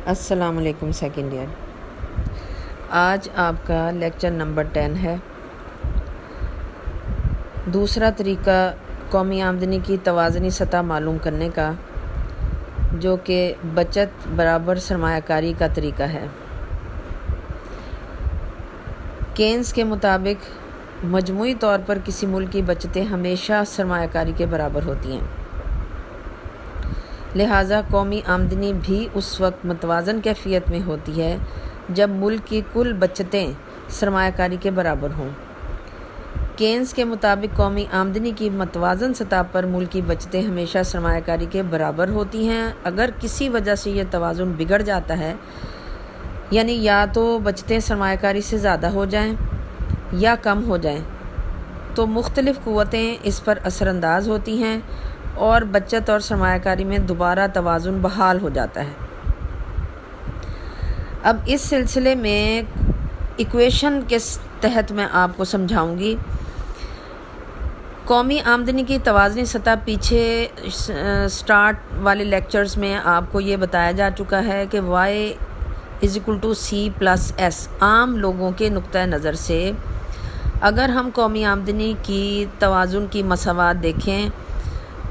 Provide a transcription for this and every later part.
السلام علیکم second year. آج آپ کا لیکچر نمبر 10 ہے۔ دوسرا طریقہ قومی آمدنی کی توازنی سطح معلوم کرنے کا، جو کہ بچت برابر سرمایہ کاری کا طریقہ ہے۔ کینز کے مطابق مجموعی طور پر کسی ملک کی بچتیں ہمیشہ سرمایہ کاری کے برابر ہوتی ہیں، لہٰذا قومی آمدنی بھی اس وقت متوازن کیفیت میں ہوتی ہے جب ملک کی کل بچتیں سرمایہ کاری کے برابر ہوں۔ کینز کے مطابق قومی آمدنی کی متوازن سطح پر ملک کی بچتیں ہمیشہ سرمایہ کاری کے برابر ہوتی ہیں۔ اگر کسی وجہ سے یہ توازن بگڑ جاتا ہے، یعنی یا تو بچتیں سرمایہ کاری سے زیادہ ہو جائیں یا کم ہو جائیں، تو مختلف قوتیں اس پر اثر انداز ہوتی ہیں اور بچت اور سرمایہ کاری میں دوبارہ توازن بحال ہو جاتا ہے۔ اب اس سلسلے میں ایکویشن کے تحت میں آپ کو سمجھاؤں گی۔ قومی آمدنی کی توازنی سطح پیچھے سٹارٹ والے لیکچرز میں آپ کو یہ بتایا جا چکا ہے کہ y=c+s عام لوگوں کے نقطۂ نظر سے اگر ہم قومی آمدنی کی توازن کی مساوات دیکھیں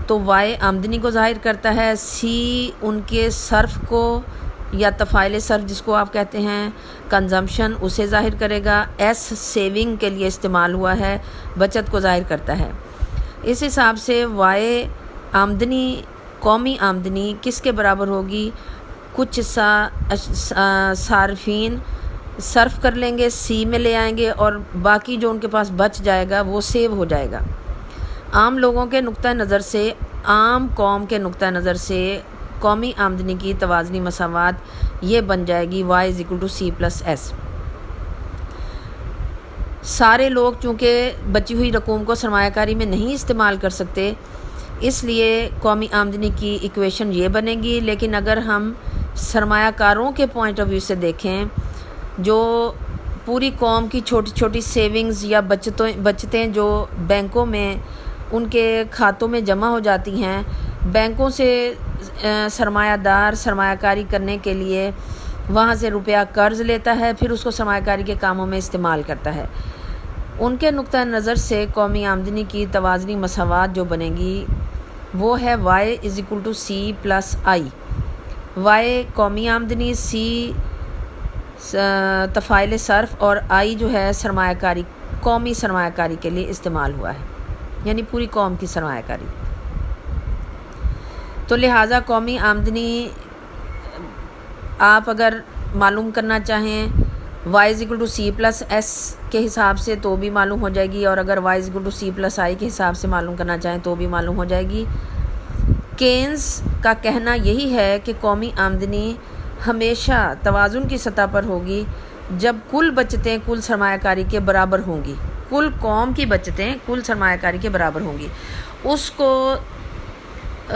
تو y آمدنی کو ظاہر کرتا ہے، c ان کے صرف کو یا تفاعل صرف جس کو آپ کہتے ہیں کنزمپشن اسے ظاہر کرے گا، s سیونگ کے لیے استعمال ہوا ہے، بچت کو ظاہر کرتا ہے۔ اس حساب سے y آمدنی قومی آمدنی کس کے برابر ہوگی؟ کچھ صارفین صرف کر لیں گے، c میں لے آئیں گے اور باقی جو ان کے پاس بچ جائے گا وہ سیو ہو جائے گا۔ عام لوگوں کے نقطۂ نظر سے، عام قوم کے نقطۂ نظر سے قومی آمدنی کی توازنی مساوات یہ بن جائے گی y=c+s۔ سارے لوگ چونکہ بچی ہوئی رقوم کو سرمایہ کاری میں نہیں استعمال کر سکتے، اس لیے قومی آمدنی کی ایکویشن یہ بنے گی۔ لیکن اگر ہم سرمایہ کاروں کے پوائنٹ آف ویو سے دیکھیں، جو پوری قوم کی چھوٹی چھوٹی سیونگز یا بچتیں جو بینکوں میں ان کے کھاتوں میں جمع ہو جاتی ہیں، بینکوں سے سرمایہ دار سرمایہ کاری کرنے کے لیے وہاں سے روپیہ قرض لیتا ہے، پھر اس کو سرمایہ کاری کے کاموں میں استعمال کرتا ہے۔ ان کے نقطۂ نظر سے قومی آمدنی کی توازنی مساوات جو بنے گی وہ ہے y=c+i۔ y قومی آمدنی، c تفاعل صرف اور i جو ہے سرمایہ کاری، قومی سرمایہ کاری کے لیے استعمال ہوا ہے، یعنی پوری قوم کی سرمایہ کاری۔ تو لہٰذا قومی آمدنی آپ اگر معلوم کرنا چاہیں y=c+s کے حساب سے تو بھی معلوم ہو جائے گی، اور اگر y=c+i کے حساب سے معلوم کرنا چاہیں تو بھی معلوم ہو جائے گی۔ کینز کا کہنا یہی ہے کہ قومی آمدنی ہمیشہ توازن کی سطح پر ہوگی جب کل بچتیں کل سرمایہ کاری کے برابر ہوں گی، کل قوم کی بچتیں کل سرمایہ کاری کے برابر ہوں گی۔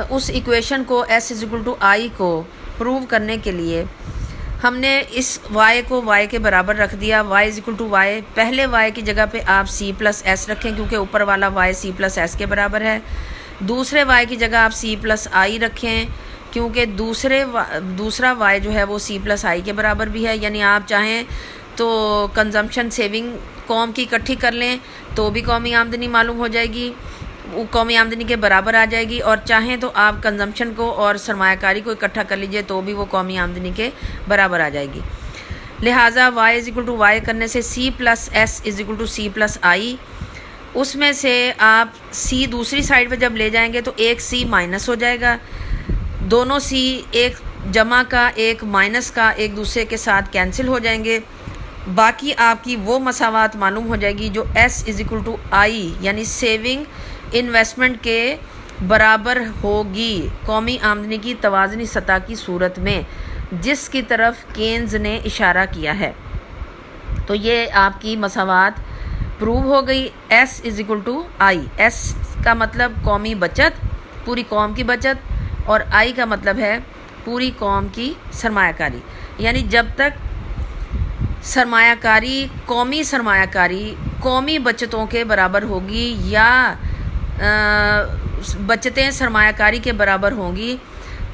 اس ایکویشن کو s=i کو پروو کرنے کے لیے ہم نے اس y کو y کے برابر رکھ دیا۔ y=y، پہلے y کی جگہ پہ آپ c+s رکھیں کیونکہ اوپر والا y c+s کے برابر ہے۔ دوسرے y کی جگہ آپ c+i رکھیں کیونکہ دوسرا y جو ہے وہ c+i کے برابر بھی ہے، یعنی آپ چاہیں تو کنزمپشن سیونگ قوم کی اکٹھی کر لیں تو بھی قومی آمدنی معلوم ہو جائے گی، وہ قومی آمدنی کے برابر آ جائے گی، اور چاہیں تو آپ کنزمپشن کو اور سرمایہ کاری کو اکٹھا کر لیجئے تو بھی وہ قومی آمدنی کے برابر آ جائے گی۔ لہٰذا y=y کرنے سے c+s=c+i، اس میں سے آپ c دوسری سائڈ پہ جب لے جائیں گے تو ایک c مائنس ہو جائے گا، دونوں c ایک جمع کا ایک مائنس کا ایک دوسرے کے ساتھ کینسل ہو جائیں گے، باقی آپ کی وہ مساوات معلوم ہو جائے گی جو s=i یعنی سیونگ انویسٹمنٹ کے برابر ہوگی قومی آمدنی کی توازنی سطح کی صورت میں، جس کی طرف کینز نے اشارہ کیا ہے۔ تو یہ آپ کی مساوات پروو ہو گئی۔ s=i، s کا مطلب قومی بچت، پوری قوم کی بچت، اور i کا مطلب ہے پوری قوم کی سرمایہ کاری، یعنی جب تک سرمایہ کاری قومی بچتوں کے برابر ہوگی یا بچتیں سرمایہ کاری کے برابر ہوں گی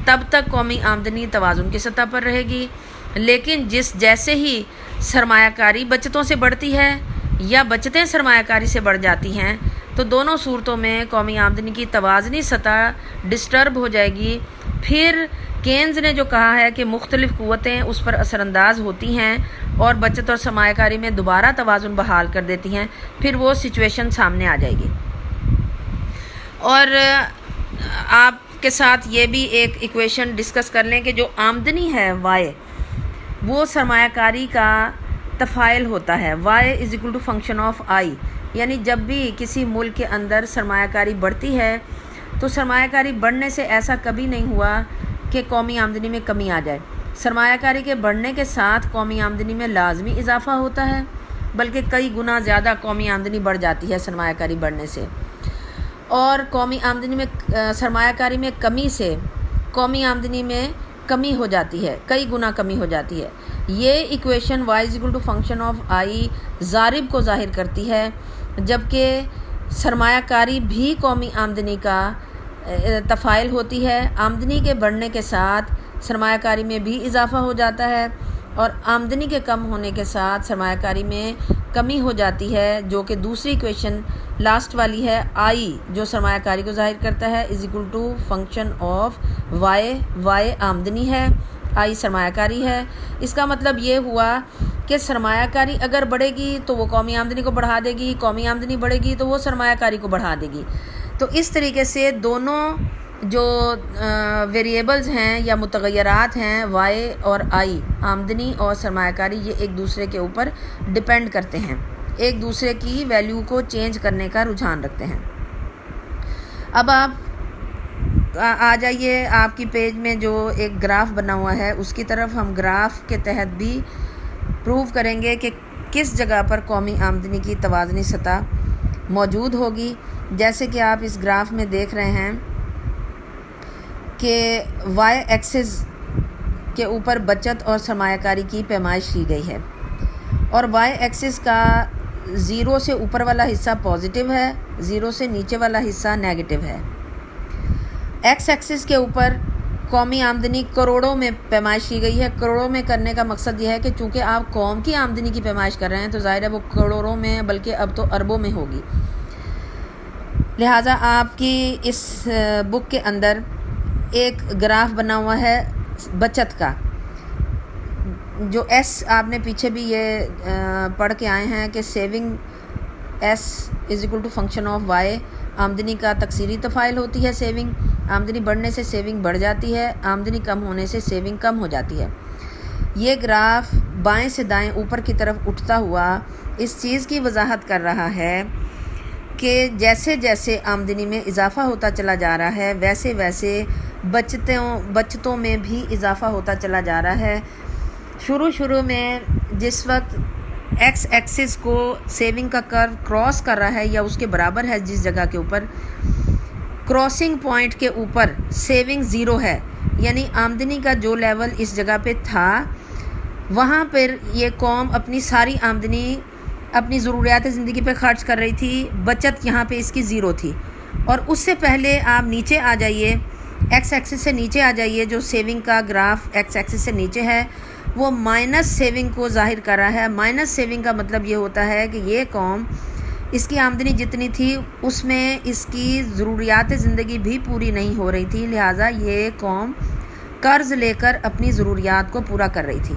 تب تک قومی آمدنی توازن کی سطح پر رہے گی، لیکن جیسے ہی سرمایہ کاری بچتوں سے بڑھتی ہے یا بچتیں سرمایہ کاری سے بڑھ جاتی ہیں تو دونوں صورتوں میں قومی آمدنی کی توازنی سطح ڈسٹرب ہو جائے گی۔ پھر کینز نے جو کہا ہے کہ مختلف قوتیں اس پر اثر انداز ہوتی ہیں اور بچت اور سرمایہ کاری میں دوبارہ توازن بحال کر دیتی ہیں، پھر وہ سچویشن سامنے آ جائے گی۔ اور آپ کے ساتھ یہ بھی ایک ایکویشن ڈسکس کر لیں کہ جو آمدنی ہے وائی، وہ سرمایہ کاری کا تفاعل ہوتا ہے۔ Y is equal to function of I, یعنی جب بھی کسی ملک کے اندر سرمایہ کاری بڑھتی ہے تو سرمایہ کاری بڑھنے سے ایسا کبھی نہیں ہوا کہ قومی آمدنی میں کمی آ جائے۔ سرمایہ کاری کے بڑھنے کے ساتھ قومی آمدنی میں لازمی اضافہ ہوتا ہے، بلکہ کئی گنا زیادہ قومی آمدنی بڑھ جاتی ہے سرمایہ کاری بڑھنے سے، اور قومی آمدنی میں سرمایہ کاری میں کمی سے قومی آمدنی میں کمی ہو جاتی ہے، کئی گنا کمی ہو جاتی ہے۔ یہ equation Y is equal to function of I ضارب کو ظاہر کرتی ہے، جبکہ سرمایہ کاری بھی قومی آمدنی کا تفاعل ہوتی ہے۔ آمدنی کے بڑھنے کے ساتھ سرمایہ کاری میں بھی اضافہ ہو جاتا ہے، اور آمدنی کے کم ہونے کے ساتھ سرمایہ کاری میں کمی ہو جاتی ہے، جو کہ دوسری ایکویشن لاسٹ والی ہے۔ آئی جو سرمایہ کاری کو ظاہر کرتا ہے is equal to function of Y, Y آمدنی ہے، آئی سرمایہ کاری ہے۔ اس کا مطلب یہ ہوا کہ سرمایہ کاری اگر بڑھے گی تو وہ قومی آمدنی کو بڑھا دے گی، قومی آمدنی بڑھے گی تو وہ سرمایہ کاری کو بڑھا دے گی۔ تو اس طریقے سے دونوں جو ویریبلز ہیں یا متغیرات ہیں وائی اور آئی، آمدنی اور سرمایہ کاری، یہ ایک دوسرے کے اوپر ڈپینڈ کرتے ہیں، ایک دوسرے کی ویلیو کو چینج کرنے کا رجحان رکھتے ہیں۔ اب آپ آ جائیے آپ کی پیج میں جو ایک گراف بنا ہوا ہے اس کی طرف۔ ہم گراف کے تحت بھی پروو کریں گے کہ کس جگہ پر قومی آمدنی کی توازنی سطح موجود ہوگی۔ جیسے کہ آپ اس گراف میں دیکھ رہے ہیں کہ وائی ایکسس کے اوپر بچت اور سرمایہ کاری کی پیمائش کی گئی ہے، اور وائی ایکسس کا 0 سے اوپر والا حصہ پازیٹیو ہے، 0 سے نیچے والا حصہ نیگیٹو ہے۔ ایکس ایکسس کے اوپر قومی آمدنی کروڑوں میں پیمائش کی گئی ہے۔ کروڑوں میں کرنے کا مقصد یہ ہے کہ چونکہ آپ قوم کی آمدنی کی پیمائش کر رہے ہیں تو ظاہر ہے وہ کروڑوں میں بلکہ اب تو اربوں میں ہوگی۔ لہٰذا آپ کی اس بک کے اندر ایک گراف بنا ہوا ہے بچت کا، جو ایس آپ نے پیچھے بھی یہ پڑھ کے آئے ہیں کہ savings is equal to function of Y, آمدنی کا تکثیری تفاعل ہوتی ہے سیونگ، آمدنی بڑھنے سے سیونگ بڑھ جاتی ہے، آمدنی کم ہونے سے سیونگ کم ہو جاتی ہے۔ یہ گراف بائیں سے دائیں اوپر کی طرف اٹھتا ہوا اس چیز کی وضاحت کر رہا ہے کہ جیسے جیسے آمدنی میں اضافہ ہوتا چلا جا رہا ہے ویسے ویسے بچتوں میں بھی اضافہ ہوتا چلا جا رہا ہے۔ شروع میں جس وقت ایکس ایکسس کو سیونگ کا کرو کراس کر رہا ہے یا اس کے برابر ہے، جس جگہ کے اوپر کراسنگ پوائنٹ کے اوپر سیونگ 0 ہے، یعنی آمدنی کا جو لیول اس جگہ پہ تھا وہاں پر یہ قوم اپنی ساری آمدنی اپنی ضروریات زندگی پہ خرچ کر رہی تھی، بچت یہاں پہ اس کی 0 تھی۔ اور اس سے پہلے آپ نیچے آ جائیے، ایکس ایکسس سے نیچے آ جائیے، جو سیونگ کا گراف ایکس ایکسس سے نیچے ہے وہ مائنس سیونگ کو ظاہر کر رہا ہے۔ مائنس سیونگ کا مطلب یہ ہوتا ہے کہ یہ قوم اس کی آمدنی جتنی تھی اس میں اس کی ضروریات زندگی بھی پوری نہیں ہو رہی تھی، لہٰذا یہ قوم قرض لے کر اپنی ضروریات کو پورا کر رہی تھی۔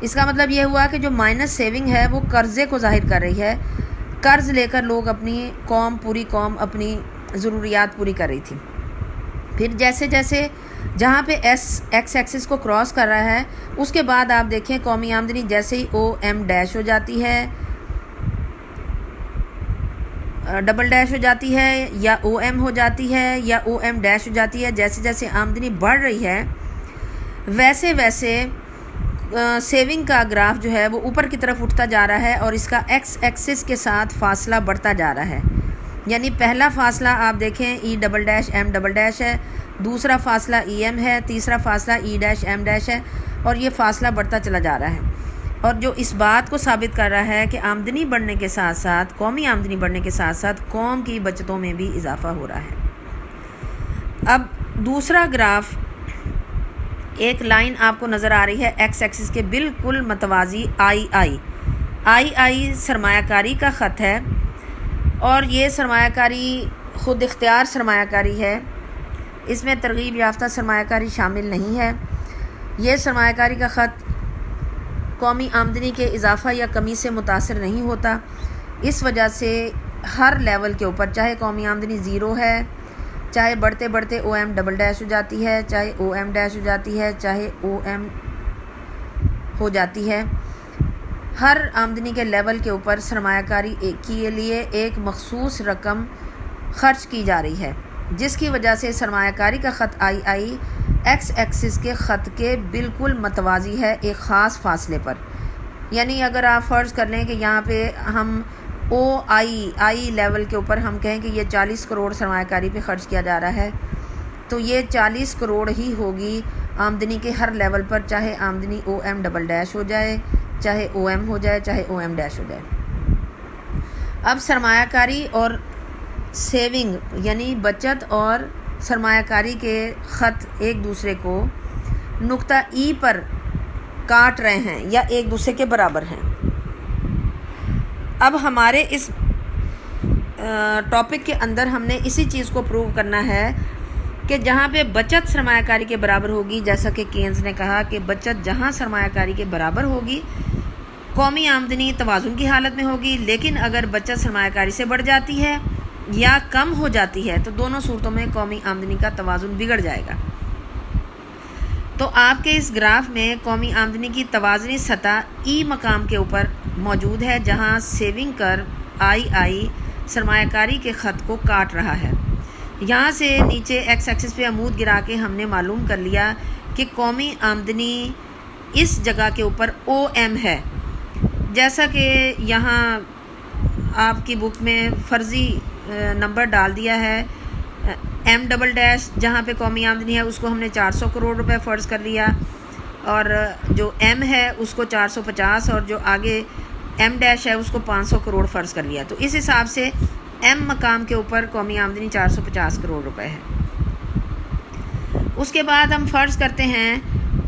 اس کا مطلب یہ ہوا کہ جو مائنس سیونگ ہے وہ قرضے کو ظاہر کر رہی ہے، قرض لے کر لوگ پوری قوم اپنی ضروریات پوری کر رہی تھی۔ پھر جیسے جیسے جہاں پہ ایکس ایکسس کو کراس کر رہا ہے اس کے بعد آپ دیکھیں قومی آمدنی جیسے ہی او ایم ڈیش ہو جاتی ہے، ڈبل ڈیش ہو جاتی ہے، یا او ایم ہو جاتی ہے، یا او ایم ڈیش ہو جاتی ہے، جیسے جیسے آمدنی بڑھ رہی ہے ویسے ویسے سیونگ کا گراف جو ہے وہ اوپر کی طرف اٹھتا جا رہا ہے اور اس کا ایکس ایکسس کے ساتھ فاصلہ بڑھتا جا رہا ہے۔ یعنی پہلا فاصلہ آپ دیکھیں E double dash M double dash ہے، دوسرا فاصلہ ای ایم ہے، تیسرا فاصلہ ای ڈیش ایم ڈیش ہے، اور یہ فاصلہ بڑھتا چلا جا رہا ہے، اور جو اس بات کو ثابت کر رہا ہے کہ آمدنی بڑھنے کے ساتھ ساتھ قومی آمدنی بڑھنے کے ساتھ ساتھ قوم کی بچتوں میں بھی اضافہ ہو رہا ہے۔ اب دوسرا گراف ایک لائن آپ کو نظر آ رہی ہے ایکس ایکسس کے بالکل متوازی آئی سرمایہ کاری کا خط ہے، اور یہ سرمایہ کاری خود اختیار سرمایہ کاری ہے، اس میں ترغیب یافتہ سرمایہ کاری شامل نہیں ہے۔ یہ سرمایہ کاری کا خط قومی آمدنی کے اضافہ یا کمی سے متاثر نہیں ہوتا، اس وجہ سے ہر لیول کے اوپر چاہے قومی آمدنی زیرو ہے، چاہے بڑھتے بڑھتے او ایم ڈبل ڈیش ہو جاتی ہے، چاہے او ایم ڈیش ہو جاتی ہے، چاہے او ایم ہو جاتی ہے، ہر آمدنی کے لیول کے اوپر سرمایہ کاری کے لیے ایک مخصوص رقم خرچ کی جا رہی ہے، جس کی وجہ سے سرمایہ کاری کا خط آئی ایکس ایکسس کے خط کے بالکل متوازی ہے ایک خاص فاصلے پر۔ یعنی اگر آپ فرض کر لیں کہ یہاں پہ ہم او آئی لیول کے اوپر ہم کہیں کہ یہ 40 کروڑ سرمایہ کاری پہ خرچ کیا جا رہا ہے، تو یہ 40 کروڑ ہی ہوگی آمدنی کے ہر لیول پر، چاہے آمدنی او ایم ڈبل ڈیش ہو جائے، چاہے او ایم ہو جائے، چاہے او ایم ڈیش ہو جائے۔ اب سرمایہ کاری اور سیونگ یعنی بچت اور سرمایہ کاری کے خط ایک دوسرے کو نقطہ ای پر کاٹ رہے ہیں یا ایک دوسرے کے برابر ہیں۔ اب ہمارے اس ٹاپک کے اندر ہم نے اسی چیز کو پروو کرنا ہے کہ جہاں پہ بچت سرمایہ کاری کے برابر ہوگی، جیسا کہ کینز نے کہا کہ بچت جہاں سرمایہ کاری کے برابر ہوگی قومی آمدنی توازن کی حالت میں ہوگی، لیکن اگر بچت سرمایہ کاری سے بڑھ جاتی ہے یا کم ہو جاتی ہے تو دونوں صورتوں میں قومی آمدنی کا توازن بگڑ جائے گا۔ تو آپ کے اس گراف میں قومی آمدنی کی توازنی سطح ای مقام کے اوپر موجود ہے، جہاں سیونگ کرو آئی سرمایہ کاری کے خط کو کاٹ رہا ہے۔ یہاں سے نیچے ایکس ایکسس پہ عمود گرا کے ہم نے معلوم کر لیا کہ قومی آمدنی اس جگہ کے اوپر او ایم ہے، جیسا کہ یہاں آپ کی بک میں فرضی نمبر ڈال دیا ہے ایم ڈبل ڈیش، جہاں پہ قومی آمدنی ہے اس کو ہم نے 400 کروڑ روپے فرض کر لیا، اور جو ایم ہے اس کو 450 اور جو آگے ایم ڈیش ہے اس کو 500 کروڑ فرض کر لیا۔ تو اس حساب سے ایم مقام کے اوپر قومی آمدنی 450 کروڑ روپے ہے۔ اس کے بعد ہم فرض کرتے ہیں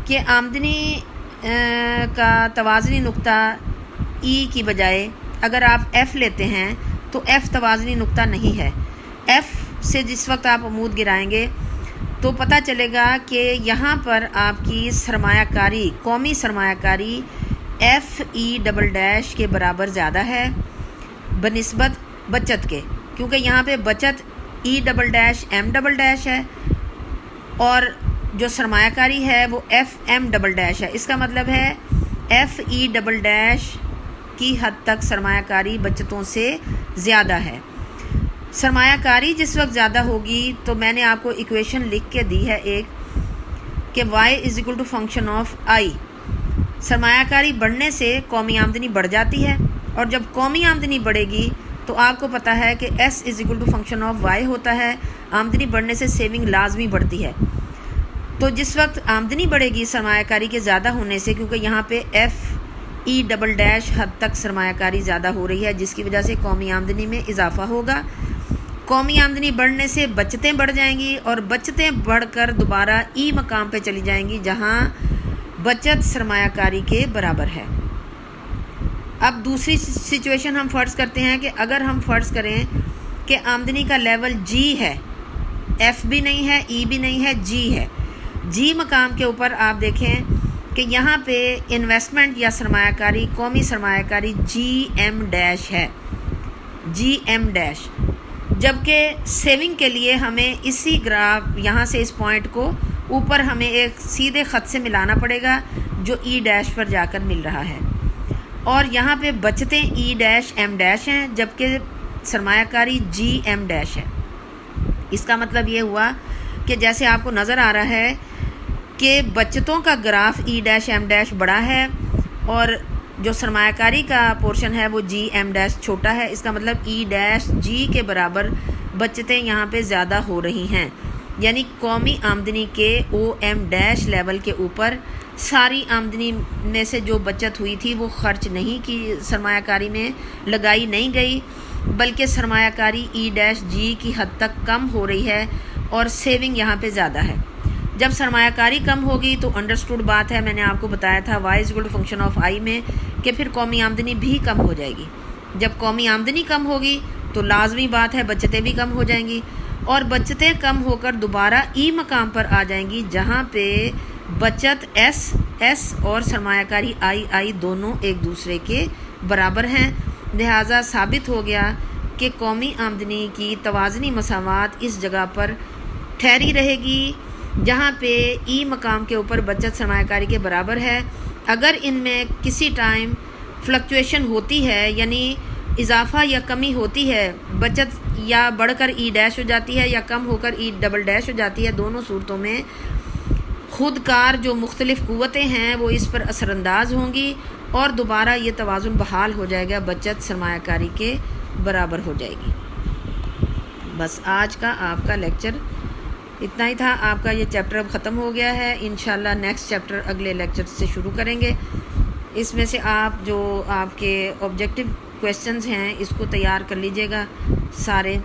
کہ آمدنی کا توازنی نقطہ ای کی بجائے اگر آپ ایف لیتے ہیں تو ایف توازنی نقطہ نہیں ہے۔ ایف سے جس وقت آپ عمود گرائیں گے تو پتہ چلے گا کہ یہاں پر آپ کی سرمایہ کاری قومی سرمایہ کاری ایف ای ڈبل ڈیش کے برابر زیادہ ہے بنسبت بچت کے، کیونکہ یہاں پہ بچت E double dash M double dash ہے اور جو سرمایہ کاری ہے وہ ایف ایم ڈبل ڈیش ہے۔ اس کا مطلب ہے ایف ای ڈبل ڈیش کی حد تک سرمایہ کاری بچتوں سے زیادہ ہے۔ سرمایہ کاری جس وقت زیادہ ہوگی تو میں نے آپ کو ایکویشن لکھ کے دی ہے ایک کہ y فنکشن آف آئی، سرمایہ کاری بڑھنے سے قومی آمدنی بڑھ جاتی ہے، اور جب قومی آمدنی بڑھے گی تو آپ کو پتہ ہے کہ s فنکشن آف y ہوتا ہے، آمدنی بڑھنے سے سیونگ لازمی بڑھتی ہے۔ تو جس وقت آمدنی بڑھے گی سرمایہ کاری کے زیادہ ہونے سے، کیونکہ یہاں پہ ایف ای ڈبل ڈیش حد تک سرمایہ کاری زیادہ ہو رہی ہے، جس کی وجہ سے قومی آمدنی میں اضافہ ہوگا۔ قومی آمدنی بڑھنے سے بچتیں بڑھ جائیں گی اور بچتیں بڑھ کر دوبارہ ای مقام پہ چلی جائیں گی جہاں بچت سرمایہ کاری کے برابر ہے۔ اب دوسری سچویشن ہم فرض کرتے ہیں کہ اگر ہم فرض کریں کہ آمدنی کا لیول جی ہے، ایف بھی نہیں ہے ای بھی نہیں ہے، جی ہے، جی مقام کے اوپر آپ دیکھیں کہ یہاں پہ انویسٹمنٹ یا سرمایہ کاری قومی سرمایہ کاری جی ایم ڈیش ہے، جی ایم ڈیش، جبکہ سیونگ کے لیے ہمیں اسی گراف یہاں سے اس پوائنٹ کو اوپر ہمیں ایک سیدھے خط سے ملانا پڑے گا جو ای ڈیش پر جا کر مل رہا ہے، اور یہاں پہ بچتیں ای ڈیش ایم ڈیش ہیں جبکہ سرمایہ کاری جی ایم ڈیش ہے۔ اس کا مطلب یہ ہوا کہ جیسے آپ کو نظر آ رہا ہے کہ بچتوں کا گراف ای ڈیش ایم ڈیش بڑا ہے اور جو سرمایہ کاری کا پورشن ہے وہ جی ایم ڈیش چھوٹا ہے، اس کا مطلب ای ڈیش جی کے برابر بچتیں یہاں پہ زیادہ ہو رہی ہیں، یعنی قومی آمدنی کے او ایم ڈیش لیول کے اوپر ساری آمدنی میں سے جو بچت ہوئی تھی وہ خرچ نہیں کی، سرمایہ کاری میں لگائی نہیں گئی، بلکہ سرمایہ کاری ای ڈیش جی کی حد تک کم ہو رہی ہے اور سیونگ یہاں پہ زیادہ ہے۔ جب سرمایہ کاری کم ہوگی تو انڈرسٹوڈ بات ہے، میں نے آپ کو بتایا تھا y is equal to function of i میں، کہ پھر قومی آمدنی بھی کم ہو جائے گی۔ جب قومی آمدنی کم ہوگی تو لازمی بات ہے بچتیں بھی کم ہو جائیں گی، اور بچتیں کم ہو کر دوبارہ ای مقام پر آ جائیں گی، جہاں پہ بچت ایس اور سرمایہ کاری آئی دونوں ایک دوسرے کے برابر ہیں۔ لہٰذا ثابت ہو گیا کہ قومی آمدنی کی توازنی مساوات اس جگہ پر ٹھہری رہے گی جہاں پہ ای مقام کے اوپر بچت سرمایہ کاری کے برابر ہے۔ اگر ان میں کسی ٹائم فلکچویشن ہوتی ہے، یعنی اضافہ یا کمی ہوتی ہے، بچت یا بڑھ کر ای ڈیش ہو جاتی ہے یا کم ہو کر ای ڈبل ڈیش ہو جاتی ہے، دونوں صورتوں میں خود کار جو مختلف قوتیں ہیں وہ اس پر اثر انداز ہوں گی اور دوبارہ یہ توازن بحال ہو جائے گا، بچت سرمایہ کاری کے برابر ہو جائے گی۔ بس آج کا آپ کا لیکچر اتنا ہی تھا، آپ کا یہ چیپٹر اب ختم ہو گیا ہے۔ انشاءاللہ نیکسٹ چیپٹر اگلے لیکچر سے شروع کریں گے۔ اس میں سے آپ جو آپ کے آبجیکٹیو کویسچنز ہیں اس کو تیار کر لیجئے گا سارے۔